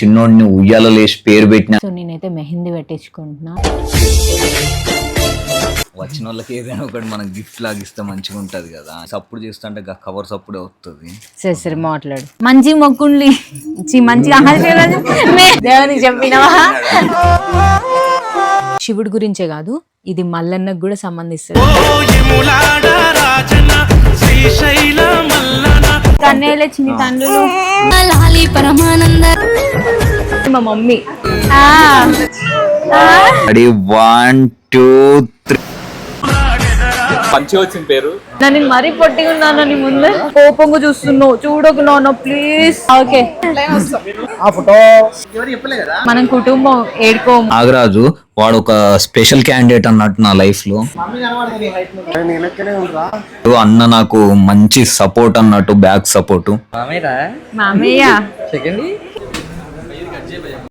చిన్నోడిని ఉయ్యాలలో వేసి పేరు పెట్టిన. సో నేనైతే మెహందీ పెట్టించుకుంటున్నా. వచ్చిన వాళ్ళకి ఏదైనా ఒకటి మనకి గిఫ్ట్ లాగా ఇస్తే మంచిగా ఉంటది కదా. సప్పుడు చేస్తుంటే కవర్ సప్పుడే వస్తుంది. సరే సరే మాట్లాడు. మంచి మొక్కుండి మంచిగా దేవునికి చెప్పినవా? శివుడి గురించే కాదు, ఇది మల్లన్నకు కూడా సంబంధిస్తుంది. కన్నేలే చిన్ని తండ్రులు మా మమ్మీ. 1 2 3 మంచిగా వచ్చిన పేరు. నన్ను మరీ పొట్టిగా ఉన్నాను నీ ముందు కోపంగా చూస్తున్నావు, చూడకు నాన్న ప్లీజ్. ఓకే మనం కుటుంబం ఏడుకోము. నాగరాజు వాడు ఒక స్పెషల్ క్యాండిడేట్ అన్నట్టు నా లైఫ్ లో. అన్న నాకు మంచి సపోర్ట్ అన్నట్టు, బ్యాక్ సపోర్ట్. మామయ్య